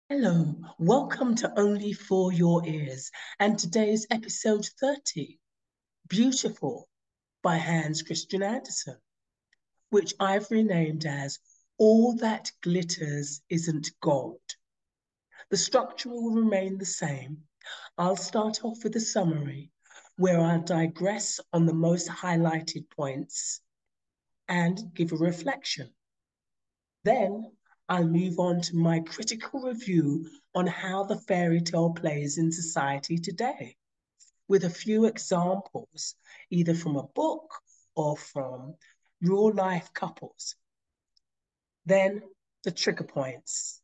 Hello, welcome to Only For Your Ears, and today's episode 30, Beautiful by Hans Christian Andersen, which I've renamed as All That Glitters Isn't Gold. The structure will remain the same. I'll start off with a summary where I'll digress on the most highlighted points and give a reflection. Then I'll move on to my critical review on how the fairy tale plays in society today, with a few examples, either from a book or from real life couples. Then the trigger points.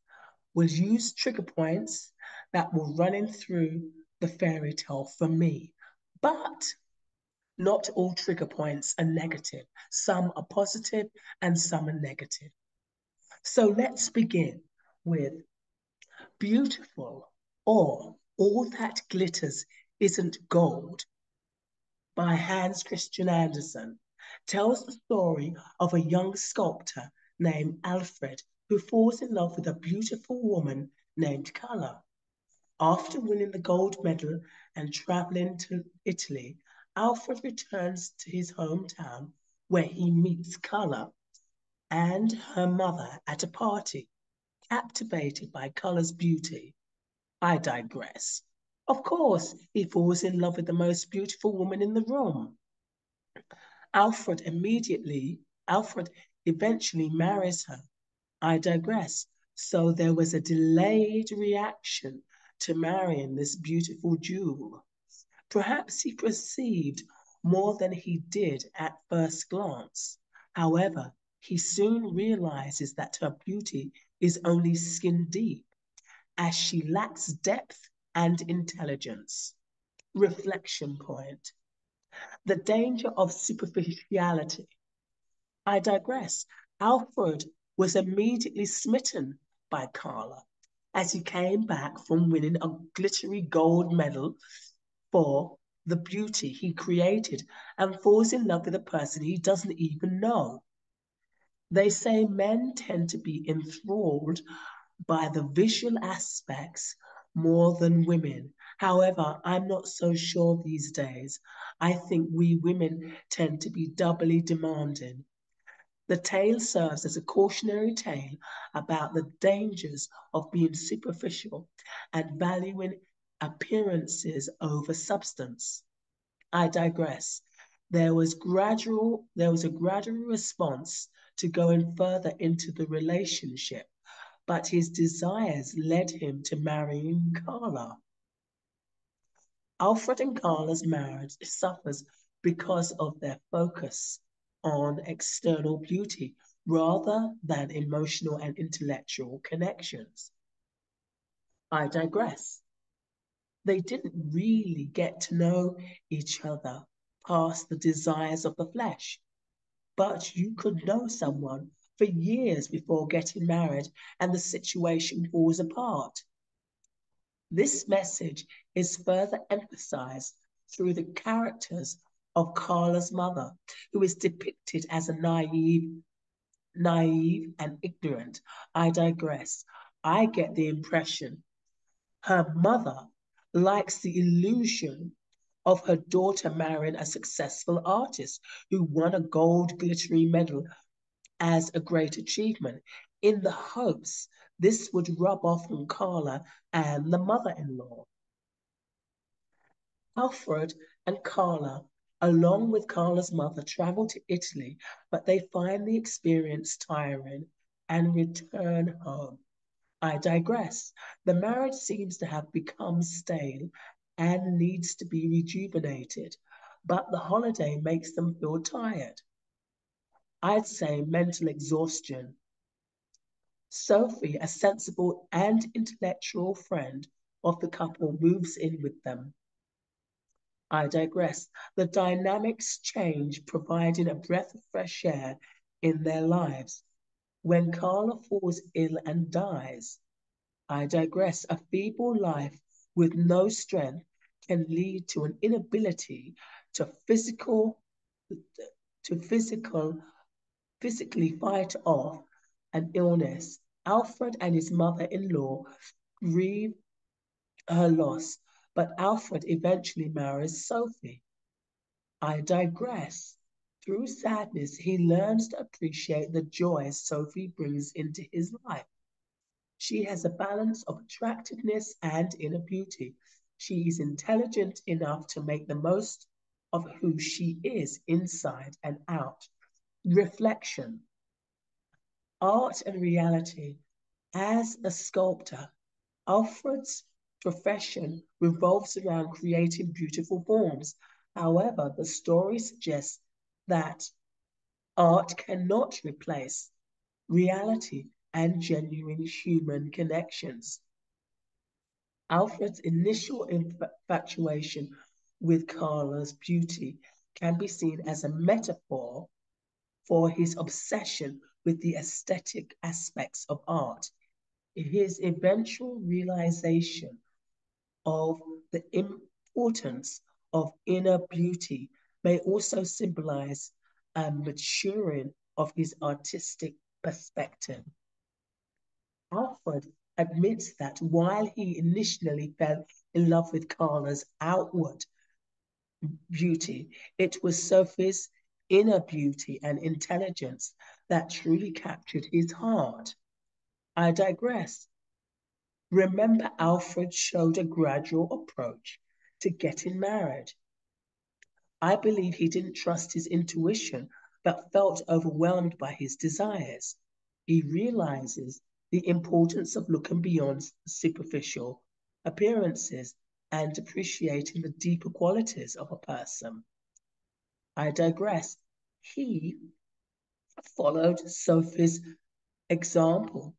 We'll use trigger points that will run in through the fairy tale for me. But not all trigger points are negative. Some are positive and some are negative. So let's begin with Beautiful or All That Glitters Isn't Gold by Hans Christian Andersen tells the story of a young sculptor named Alfred who falls in love with a beautiful woman named Carla. After winning the gold medal and traveling to Italy, Alfred returns to his hometown where he meets Carla and her mother at a party. Captivated by Carla's beauty, I digress. Of course, he falls in love with the most beautiful woman in the room. Alfred eventually marries her. I digress. So there was a delayed reaction to marrying this beautiful jewel. Perhaps he perceived more than he did at first glance. However, he soon realizes that her beauty is only skin deep, as she lacks depth and intelligence. Reflection point. The danger of superficiality. I digress. Alfred was immediately smitten by Carla as he came back from winning a glittery gold medal for the beauty he created and falls in love with a person he doesn't even know. They say men tend to be enthralled by the visual aspects more than women. However, I'm not so sure these days. I think we women tend to be doubly demanding. The tale serves as a cautionary tale about the dangers of being superficial and valuing appearances over substance. I digress. There was a gradual response to going further into the relationship, but his desires led him to marrying Carla. Alfred and Carla's marriage suffers because of their focus on external beauty rather than emotional and intellectual connections. I digress. They didn't really get to know each other past the desires of the flesh. But you could know someone for years before getting married and the situation falls apart. This message is further emphasized through the characters of Carla's mother, who is depicted as a naive and ignorant. I digress. I get the impression her mother likes the illusion of her daughter marrying a successful artist who won a gold glittery medal as a great achievement, in the hopes this would rub off on Carla and the mother-in-law. Alfred and Carla, along with Carla's mother, travel to Italy, but they find the experience tiring and return home. I digress. The marriage seems to have become stale and needs to be rejuvenated, but the holiday makes them feel tired. I'd say mental exhaustion. Sophie, a sensible and intellectual friend of the couple, moves in with them. I digress. The dynamics change, providing a breath of fresh air in their lives. When Carla falls ill and dies, I digress. A feeble life with no strength can lead to an inability to to physical physically fight off an illness. Alfred and his mother-in-law grieve her loss, but Alfred eventually marries Sophie. I digress. Through sadness, he learns to appreciate the joy Sophie brings into his life. She has a balance of attractiveness and inner beauty. She is intelligent enough to make the most of who she is inside and out. Reflection, art and reality. As a sculptor, Alfred's profession revolves around creating beautiful forms. However, the story suggests that art cannot replace reality and genuine human connections. Alfred's initial infatuation with Carla's beauty can be seen as a metaphor for his obsession with the aesthetic aspects of art. His eventual realization of the importance of inner beauty may also symbolize a maturing of his artistic perspective. Alfred admits that while he initially fell in love with Carla's outward beauty, it was Sophie's inner beauty and intelligence that truly captured his heart. I digress. Remember, Alfred showed a gradual approach to getting married. I believe he didn't trust his intuition, but felt overwhelmed by his desires. He realizes the importance of looking beyond superficial appearances and appreciating the deeper qualities of a person. I digress. He followed Sophie's example.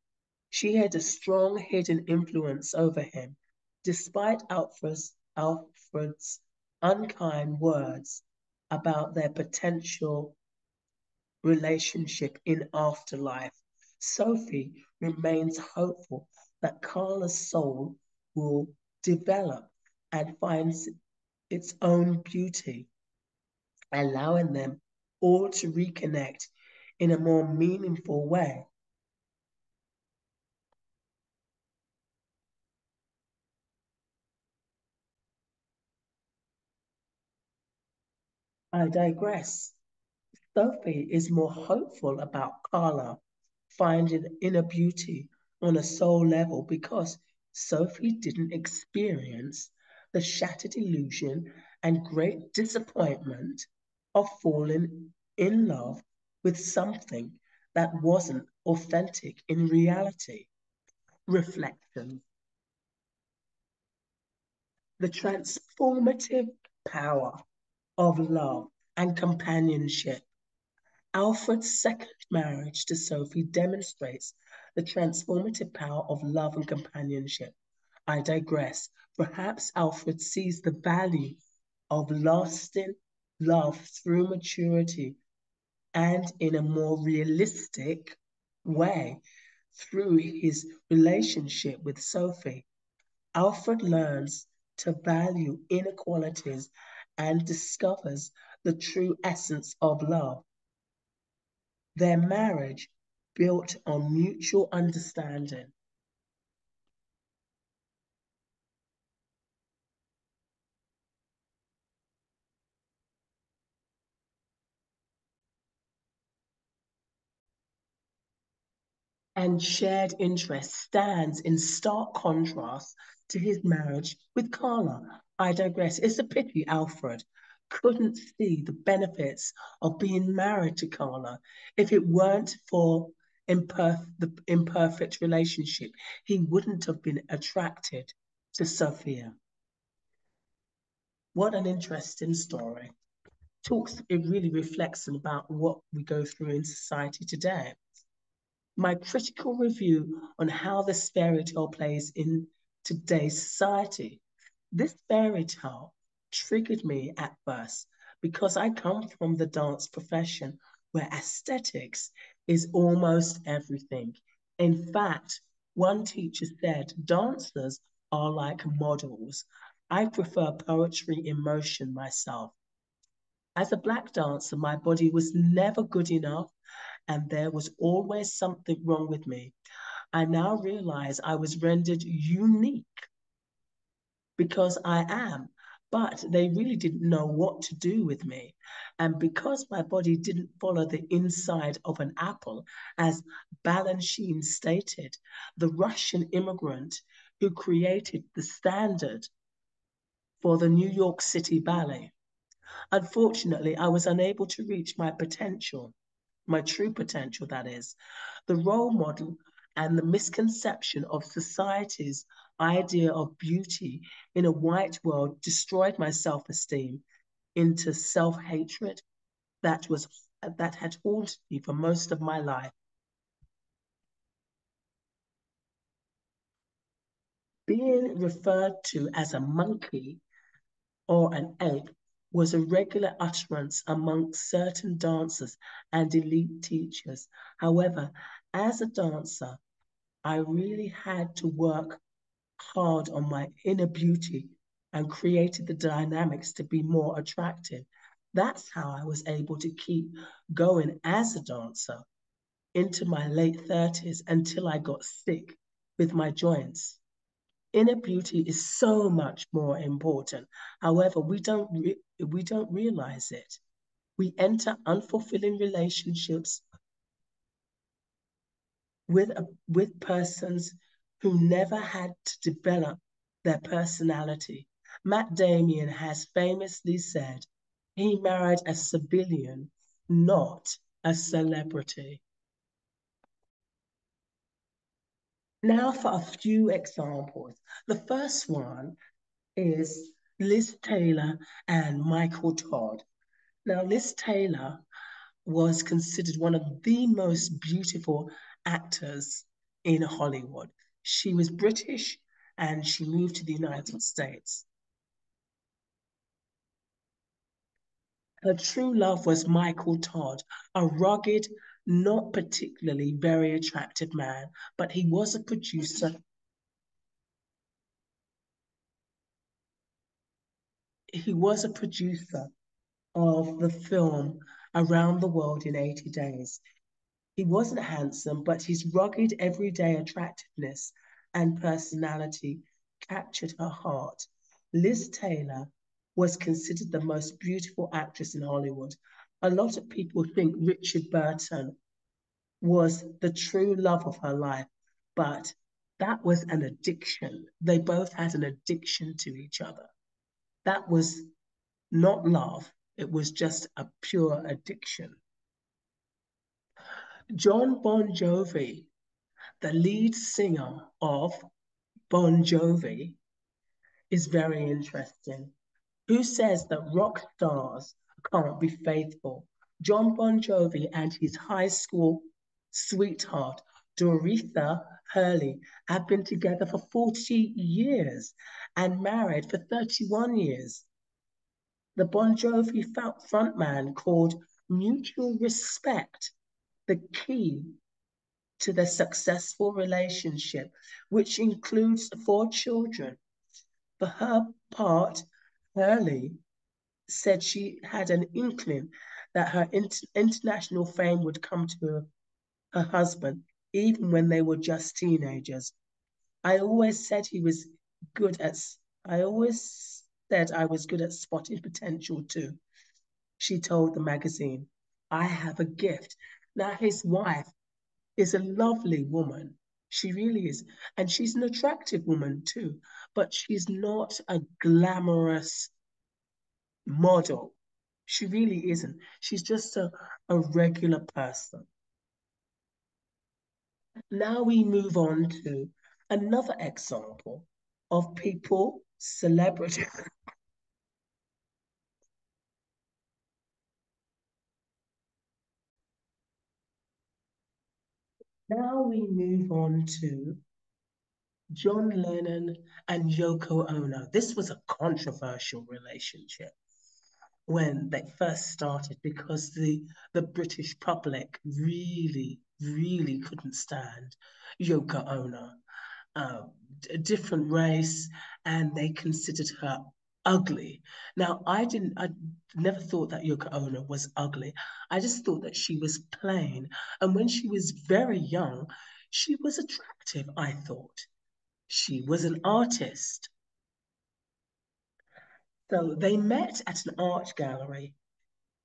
She had a strong hidden influence over him, despite Alfred's unkind words about their potential relationship in afterlife. Sophie remains hopeful that Carla's soul will develop and finds its own beauty, allowing them all to reconnect in a more meaningful way. I digress. Sophie is more hopeful about Carla finding inner beauty on a soul level because Sophie didn't experience the shattered illusion and great disappointment of falling in love with something that wasn't authentic in reality. Reflection. The transformative power of love and companionship. Alfred's second marriage to Sophie demonstrates the transformative power of love and companionship. I digress. Perhaps Alfred sees the value of lasting love through maturity and in a more realistic way through his relationship with Sophie. Alfred learns to value inner qualities and discovers the true essence of love. Their marriage built on mutual understanding. And shared interest stands in stark contrast to his marriage with Carla. I digress. It's a pity Alfred couldn't see the benefits of being married to Carla. If it weren't for the imperfect relationship, he wouldn't have been attracted to Sophia. What an interesting story. It really reflects about what we go through in society today. My critical review on how this fairy tale plays in today's society. This fairy tale triggered me at first because I come from the dance profession where aesthetics is almost everything. In fact, one teacher said dancers are like models. I prefer poetry in motion myself. As a black dancer, my body was never good enough and there was always something wrong with me. I now realize I was rendered unique because I am, but they really didn't know what to do with me. And because my body didn't follow the inside of an apple, as Balanchine stated, the Russian immigrant who created the standard for the New York City Ballet. Unfortunately, I was unable to reach my potential, my true potential, that is. The role model and the misconception of society's idea of beauty in a white world destroyed my self-esteem into self-hatred that had haunted me for most of my life. Being referred to as a monkey or an ape was a regular utterance among certain dancers and elite teachers. However, as a dancer, I really had to work hard on my inner beauty and created the dynamics to be more attractive. That's how I was able to keep going as a dancer into my late 30s until I got sick with my joints. Inner beauty is so much more important. However, we don't realize it. We enter unfulfilling relationships with persons who never had to develop their personality. Matt Damien has famously said he married a civilian, not a celebrity. Now for a few examples. The first one is Liz Taylor and Michael Todd. Now, Liz Taylor was considered one of the most beautiful actors in Hollywood. She was British and she moved to the United States. Her true love was Michael Todd, a rugged, not particularly very attractive man, but he was a producer. He was a producer of the film Around the World in 80 Days. He wasn't handsome, but his rugged everyday attractiveness and personality captured her heart. Liz Taylor was considered the most beautiful actress in Hollywood. A lot of people think Richard Burton was the true love of her life, but that was an addiction. They both had an addiction to each other. That was not love, it was just a pure addiction. John Bon Jovi, the lead singer of Bon Jovi, is very interesting. Who says that rock stars can't be faithful? John Bon Jovi and his high school sweetheart, Doretha Hurley, have been together for 40 years and married for 31 years. The Bon Jovi frontman called mutual respect the key to their successful relationship, which includes 4 children. For her part, Hurley said she had an inkling that her international fame would come to her husband, even when they were just teenagers. I always said he was good at, I always said I was good at spotting potential too, she told the magazine. I have a gift. Now, his wife is a lovely woman. She really is. And she's an attractive woman too, but she's not a glamorous model. She really isn't. She's just a regular person. Now we move on to another example of people, celebrities. Now we move on to John Lennon and Yoko Ono. This was a controversial relationship when they first started because the British public really couldn't stand Yoko Ono. A different race, and they considered her ugly. Now, I never thought that Yoko Ono was ugly. I just thought that she was plain. And when she was very young, She was attractive, I thought. She was an artist. So they met at an art gallery,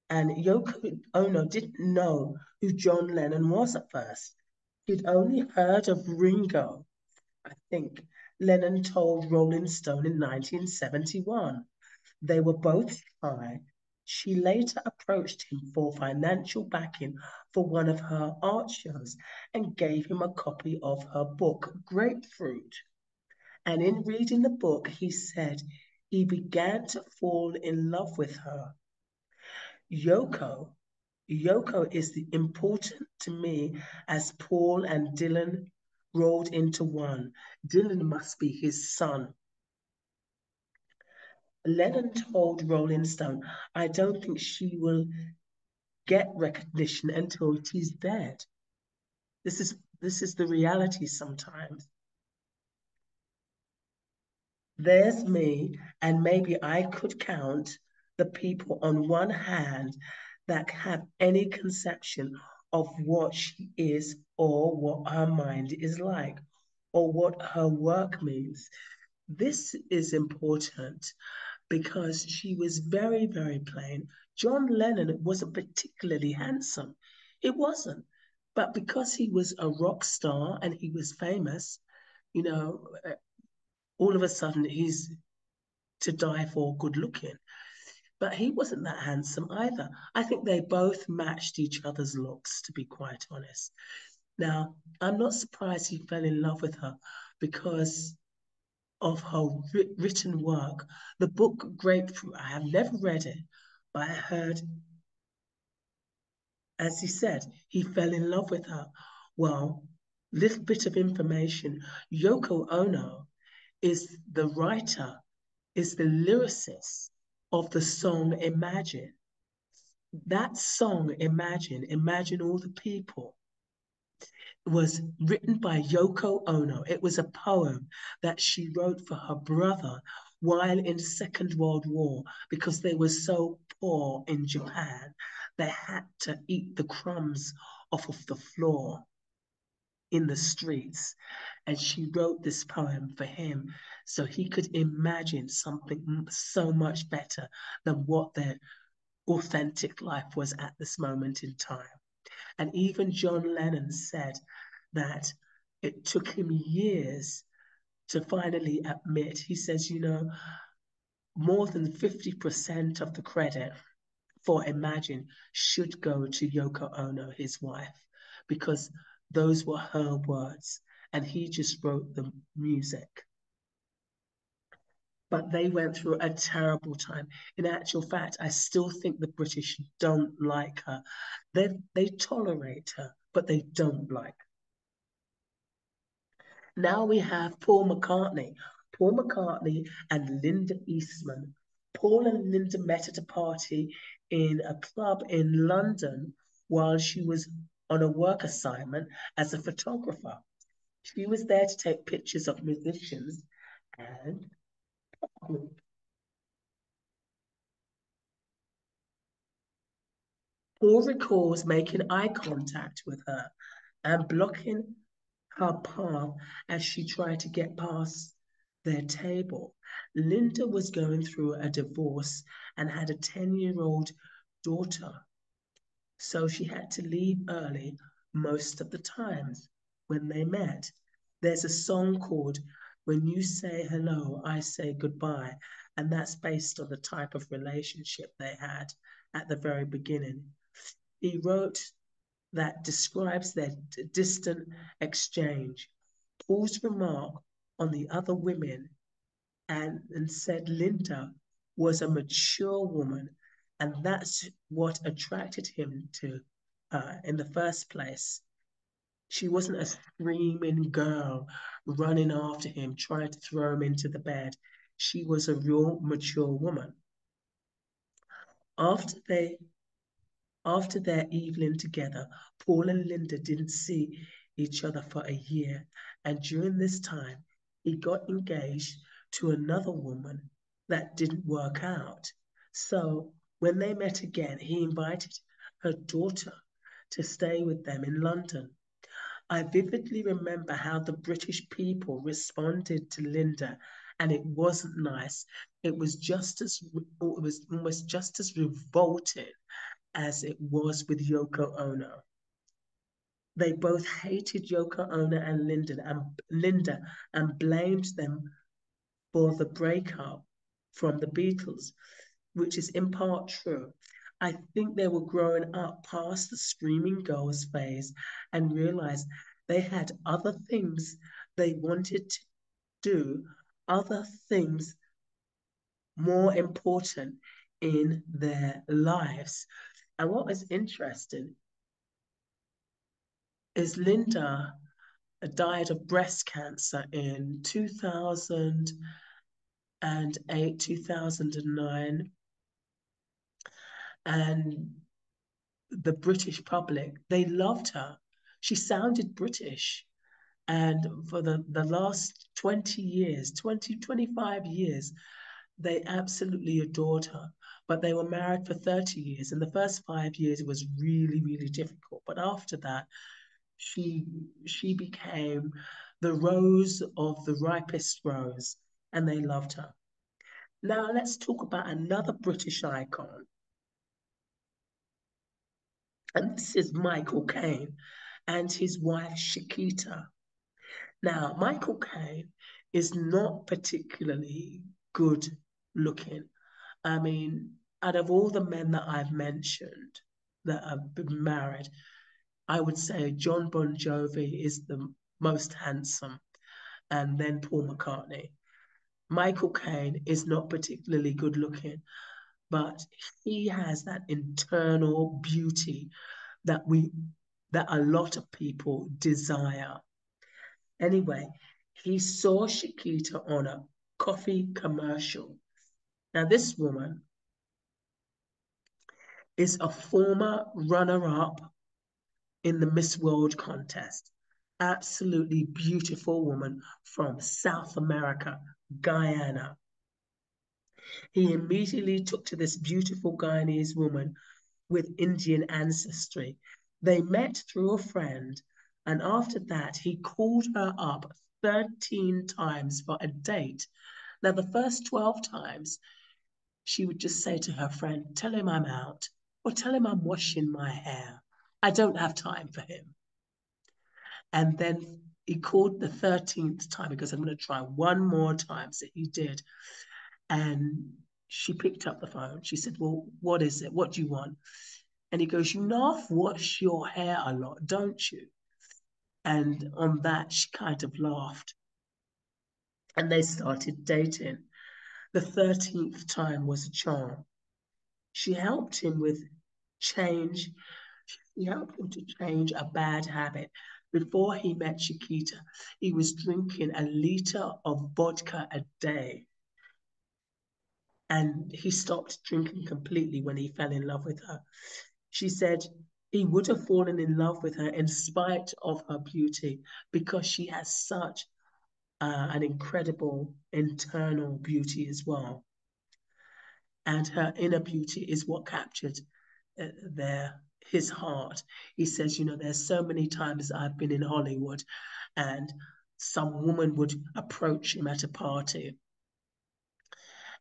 and Yoko Ono didn't know who John Lennon was at first. She'd only heard of Ringo, I think. Lennon told Rolling Stone in 1971. They were both shy. She later approached him for financial backing for one of her art shows and gave him a copy of her book, Grapefruit. And in reading the book, he said he began to fall in love with her. Yoko, Yoko is the important to me as Paul and Dylan rolled into one. Dylan must be his son. Lennon told Rolling Stone, I don't think she will get recognition until she's dead. This is the reality sometimes. There's me, and maybe I could count the people on one hand that have any conception of what she is or what her mind is like or what her work means. This is important because she was very, very plain. John Lennon wasn't particularly handsome. It wasn't. But because he was a rock star and he was famous, you know, all of a sudden he's to die for good looking. But he wasn't that handsome either. I think they both matched each other's looks, to be quite honest. Now, I'm not surprised he fell in love with her because of her written work. The book Grapefruit, I have never read it, but I heard, as he said, he fell in love with her. Well, little bit of information. Yoko Ono is the writer, is the lyricist of the song Imagine. That song, Imagine All the People, was written by Yoko Ono. It was a poem that she wrote for her brother while in the Second World War because they were so poor in Japan. They had to eat the crumbs off of the floor in the streets. And she wrote this poem for him so he could imagine something so much better than what their authentic life was at this moment in time. And even John Lennon said that it took him years to finally admit, he says, more than 50% of the credit for Imagine should go to Yoko Ono, his wife, because those were her words and he just wrote the music. But they went through a terrible time. In actual fact, I still think the British don't like her. They tolerate her, but they don't like her. Now we have Paul McCartney. Paul McCartney and Linda Eastman. Paul and Linda met at a party in a club in London while she was on a work assignment as a photographer. She was there to take pictures of musicians and Paul recalls making eye contact with her and blocking her path as she tried to get past their table. Linda was going through a divorce and had a 10-year-old daughter, so she had to leave early most of the times when they met. There's a song called When You Say Hello, I Say Goodbye, and that's based on the type of relationship they had at the very beginning. He wrote that describes their distant exchange. Paul's remark on the other women and said Linda was a mature woman, and that's what attracted him to her in the first place. She wasn't a screaming girl running after him, trying to throw him into the bed. She was a real mature woman. After they After their evening together, Paul and Linda didn't see each other for a year, and during this time, he got engaged to another woman that didn't work out. So when they met again, he invited her daughter to stay with them in London. I vividly remember how the British people responded to Linda, and it wasn't nice. It was almost just as revolting as it was with Yoko Ono. They both hated Yoko Ono and Linda and blamed them for the breakup from the Beatles, which is in part true. I think they were growing up past the screaming girls phase and realized they had other things they wanted to do, other things more important in their lives. And what was interesting is Linda died of breast cancer in 2008, 2009. And the British public, they loved her. She sounded British. And for the last 20 years, 25 years, they absolutely adored her. But they were married for 30 years. And the first 5 years, it was really, really difficult. But after that, she she became the rose of the ripest rose, and they loved her. Now let's talk about another British icon, and this is Michael Caine and his wife Chiquita. Now, Michael Caine is not particularly good looking. I mean, out of all the men that I've mentioned that have been married, I would say John Bon Jovi is the most handsome, and then Paul McCartney. Michael Caine is not particularly good looking, but he has that internal beauty that a lot of people desire. Anyway, he saw Chiquita on a coffee commercial. Now, this woman is a former runner-up in the Miss World contest. Absolutely beautiful woman from South America, Guyana. He immediately took to this beautiful Guyanese woman with Indian ancestry. They met through a friend, and after that, he called her up 13 times for a date. Now, the first 12 times, she would just say to her friend, "Tell him I'm out," or "Tell him I'm washing my hair. I don't have time for him." And then he called the 13th time because I'm going to try one more time. So he did. And she picked up the phone. She said, "Well, what is it? What do you want?" And he goes, "You know, I've washed your hair a lot, don't you?" And on that, she kind of laughed. And they started dating. The 13th time was a charm. She helped him with change. She helped him to change a bad habit. Before he met Chiquita, he was drinking a liter of vodka a day. And he stopped drinking completely when he fell in love with her. She said he would have fallen in love with her in spite of her beauty because she has such an incredible internal beauty as well. And her inner beauty is what captured his heart. He says, there's so many times I've been in Hollywood and some woman would approach him at a party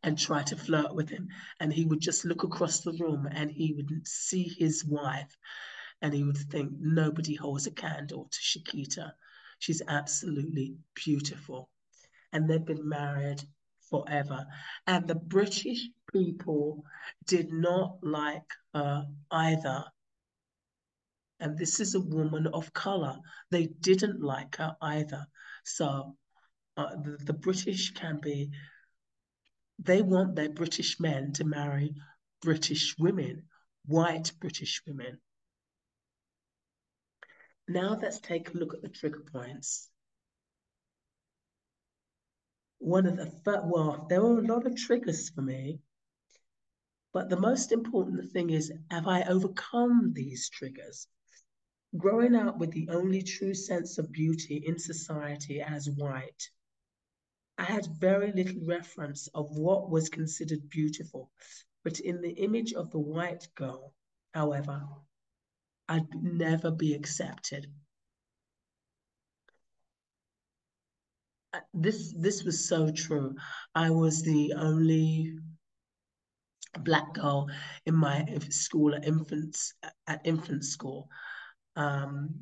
and try to flirt with him. And he would just look across the room and he would see his wife and he would think, nobody holds a candle to Chiquita. She's absolutely beautiful. And they've been married forever. And the British people did not like her either. And this is a woman of color. They didn't like her either. So the British they want their British men to marry British women, white British women. Now let's take a look at the trigger points. Well, there were a lot of triggers for me, but the most important thing is, have I overcome these triggers? Growing up with the only true sense of beauty in society as white, I had very little reference of what was considered beautiful, but in the image of the white girl, however, I'd never be accepted. This was so true. I was the only black girl in my school at infant school. Um,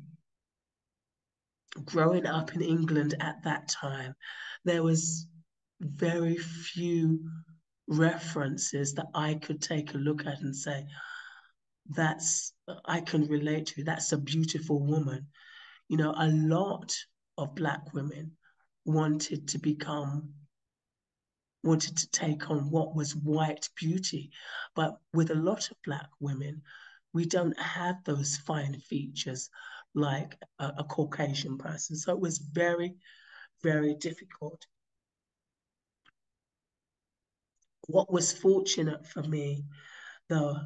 Growing up in England at that time, there was very few references that I could take a look at and say, that's I can relate to. That's a beautiful woman. You know, a lot of black women wanted to become wanted to take on what was white beauty. But with a lot of black women, we don't have those fine features like a Caucasian person. So it was very, very difficult. What was fortunate for me, though,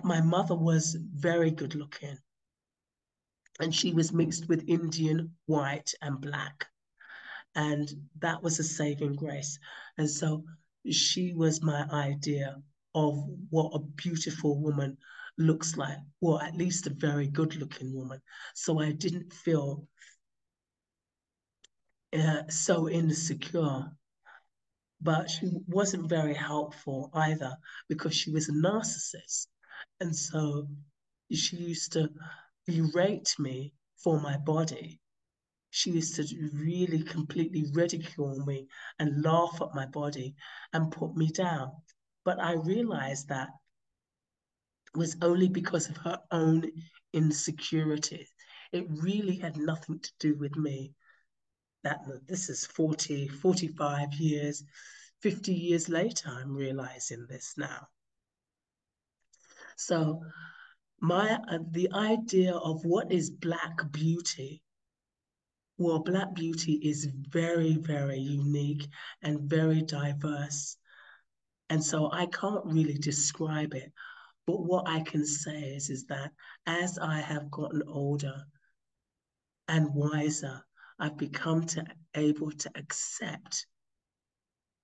my mother was very good looking, and she was mixed with Indian, white, and black. And that was a saving grace. And so she was my idea of what a beautiful woman looks like, or at least a very good looking woman. So I didn't feel so insecure. But she wasn't very helpful either because she was a narcissist. And so she used to berate me for my body. She used to really completely ridicule me and laugh at my body and put me down. But I realized that was only because of her own insecurity. It really had nothing to do with me. That this is 40, 45 years, 50 years later, I'm realizing this now. So the idea of what is black beauty, well, black beauty is very, very unique and very diverse. And so I can't really describe it. But what I can say is that as I have gotten older and wiser, I've become able to accept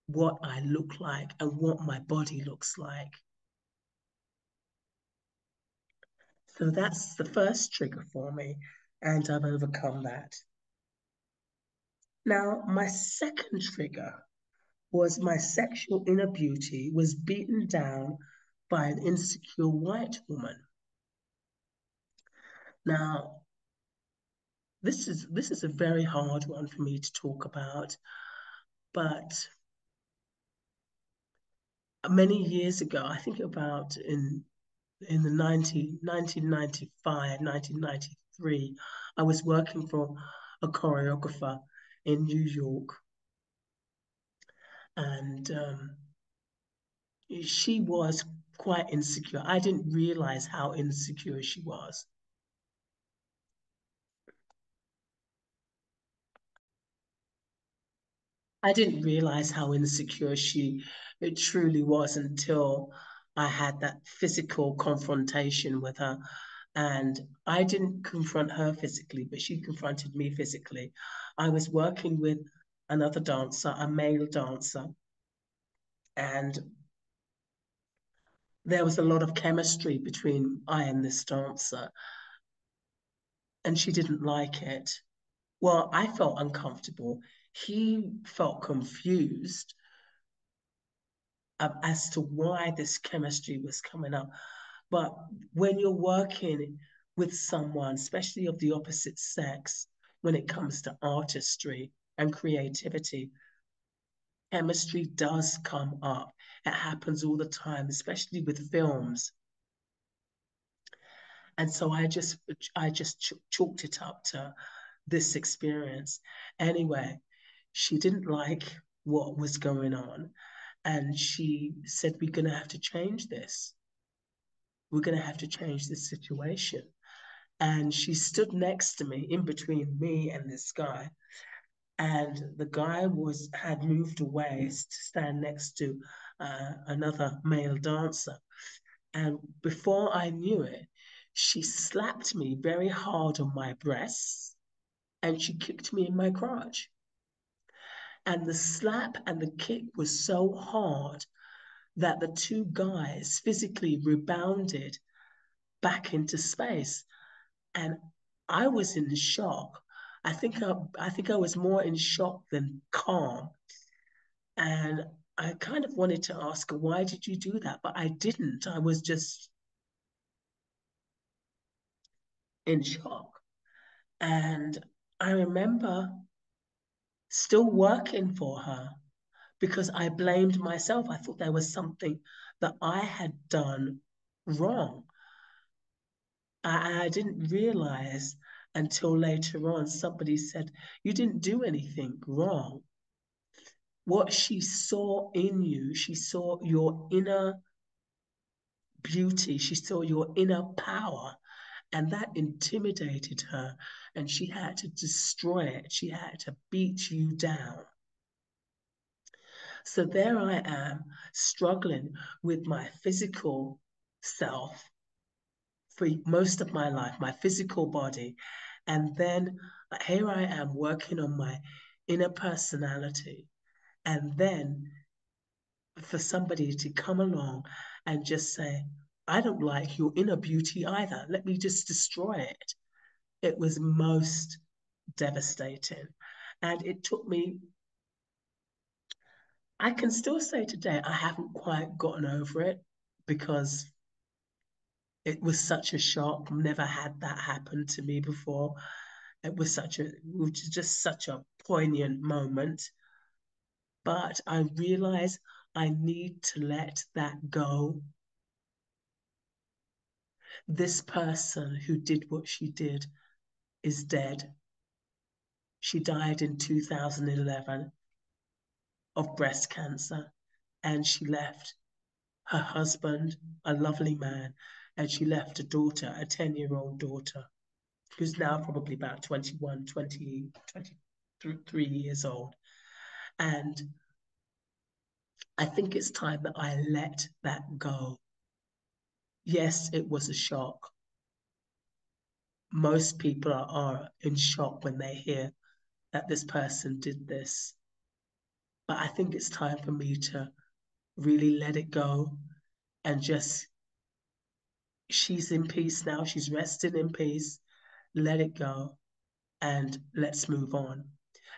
what I look like and what my body looks like. So that's the first trigger for me, and I've overcome that. Now, my second trigger was my sexual inner beauty was beaten down by an insecure white woman. Now, this is a very hard one for me to talk about, but many years ago, I think about in the 1995, 1993, I was working for a choreographer in New York, and she was quite insecure. I didn't realize how insecure she was. I didn't realize how insecure she it truly was until I had that physical confrontation with her. And I didn't confront her physically, but she confronted me physically. I was working with another dancer, a male dancer, and there was a lot of chemistry between I and this dancer, and she didn't like it. Well, I felt uncomfortable. He felt confused as to why this chemistry was coming up. But when you're working with someone, especially of the opposite sex, when it comes to artistry and creativity, chemistry does come up. It happens all the time, especially with films. And so I just chalked it up to this experience. Anyway, she didn't like what was going on. And she said, we're going to have to change this. We're going to have to change this situation. And she stood next to me, in between me and this guy. And the guy had moved away to stand next to another male dancer. And before I knew it, she slapped me very hard on my breasts and she kicked me in my crotch. And the slap and the kick was so hard that the two guys physically rebounded back into space. And I was in shock. I think I was more in shock than calm. And I kind of wanted to ask her, why did you do that? But I didn't. I was just in shock. And I remember still working for her because I blamed myself. I thought there was something that I had done wrong. I didn't realize until later on somebody said, you didn't do anything wrong. What she saw in you, she saw your inner beauty, she saw your inner power, and that intimidated her, and she had to destroy it. She had to beat you down. So there I am struggling with my physical self for most of my life, my physical body. And then here I am working on my inner personality. And then for somebody to come along and just say, I don't like your inner beauty either. Let me just destroy it. It was most devastating. And it took me, I can still say today, I haven't quite gotten over it because it was such a shock. Never had that happen to me before. It was just such a poignant moment. But I realized I need to let that go. This person who did what she did is dead. She died in 2011 of breast cancer, and she left her husband, a lovely man, and she left a daughter, a 10-year-old daughter, who's now probably about 21, 20, 23 years old. And I think it's time that I let that go. Yes, it was a shock. Most people are in shock when they hear that this person did this. But I think it's time for me to really let it go and just, she's in peace now. She's resting in peace. Let it go and let's move on.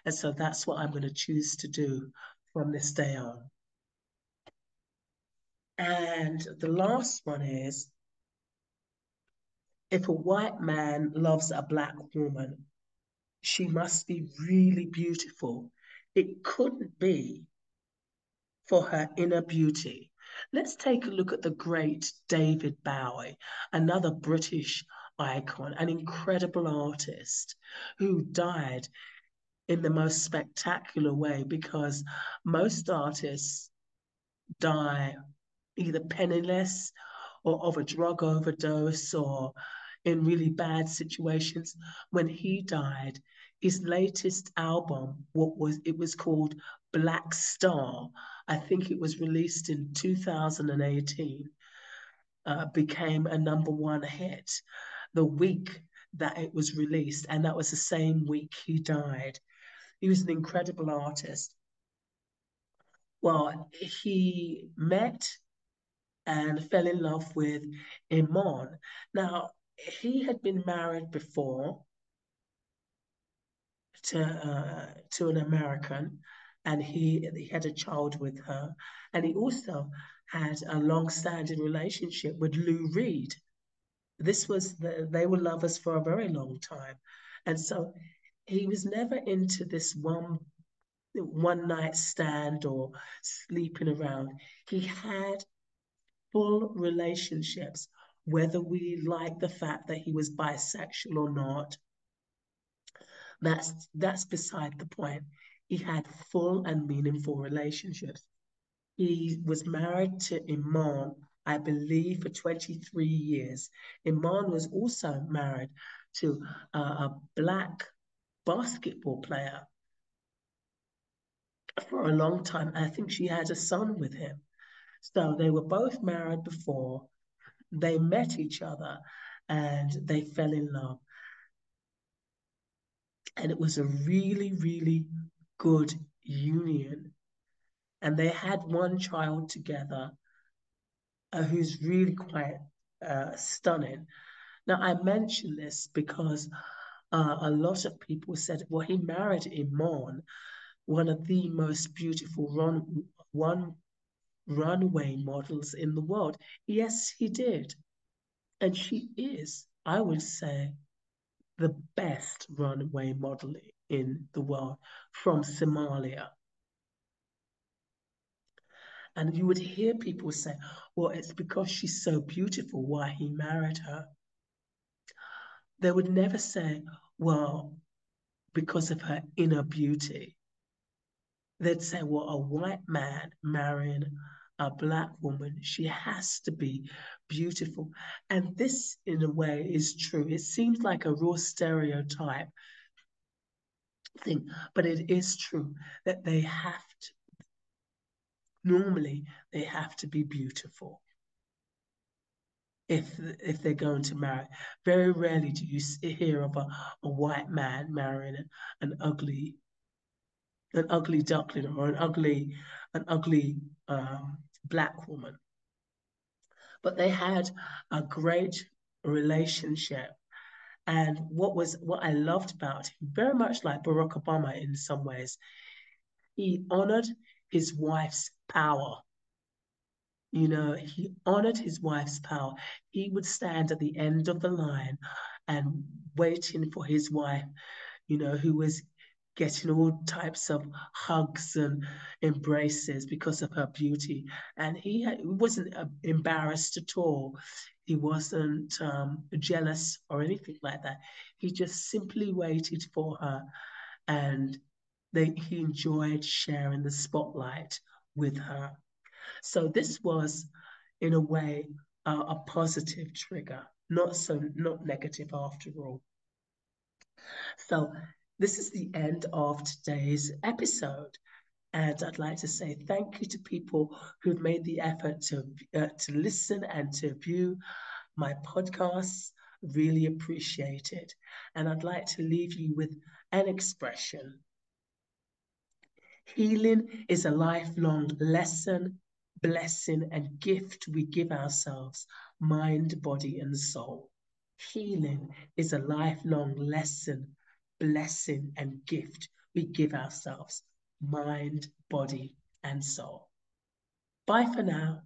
And so that's what I'm going to choose to do from this day on. And the last one is, if a white man loves a black woman, she must be really beautiful. It couldn't be for her inner beauty. Let's take a look at the great David Bowie, another British icon, an incredible artist who died in the most spectacular way, because most artists die either penniless or of a drug overdose or in really bad situations. When he died, his latest album, it was called Black Star. I think it was released in 2018, became a #1 hit the week that it was released, and that was the same week he died. He was an incredible artist. Well, he met and fell in love with Iman. Now, he had been married before to an American, and he had a child with her, and he also had a long-standing relationship with Lou Reed. They were lovers for a very long time, and so he was never into this one night stand or sleeping around. He had full relationships, whether we like the fact that he was bisexual or not. That's beside the point. He had full and meaningful relationships. He was married to Iman, I believe, for 23 years. Iman was also married to a black basketball player for a long time. I think she had a son with him. So they were both married before. They met each other and they fell in love. And it was a really, really good union. And they had one child together, who's really quite stunning. Now, I mention this because a lot of people said, well, he married Iman, one of the most beautiful runway models in the world. Yes, he did. And she is, I would say, the best runway model in the world from Somalia. And you would hear people say, well, it's because she's so beautiful why he married her. They would never say, well, because of her inner beauty. They'd say, well, a white man marrying a black woman, she has to be beautiful. And this, in a way, is true. It seems like a real stereotype thing, but it is true that normally, they have to be beautiful if they're going to marry. Very rarely do you hear of a white man marrying an ugly duckling or an ugly black woman. But they had a great relationship. And what I loved about him, very much like Barack Obama in some ways, he honored his wife's power. You know, he honored his wife's power. He would stand at the end of the line and waiting for his wife, you know, who was getting all types of hugs and embraces because of her beauty. And he wasn't embarrassed at all. He wasn't jealous or anything like that. He just simply waited for her, and he enjoyed sharing the spotlight with her. So this was, in a way, a positive trigger, not negative after all. So this is the end of today's episode. And I'd like to say thank you to people who've made the effort to listen and to view my podcasts. Really appreciate it. And I'd like to leave you with an expression. Healing is a lifelong lesson, blessing, and gift we give ourselves, mind, body, and soul. Healing is a lifelong lesson, blessing, and gift we give ourselves, mind, body, and soul. Bye for now.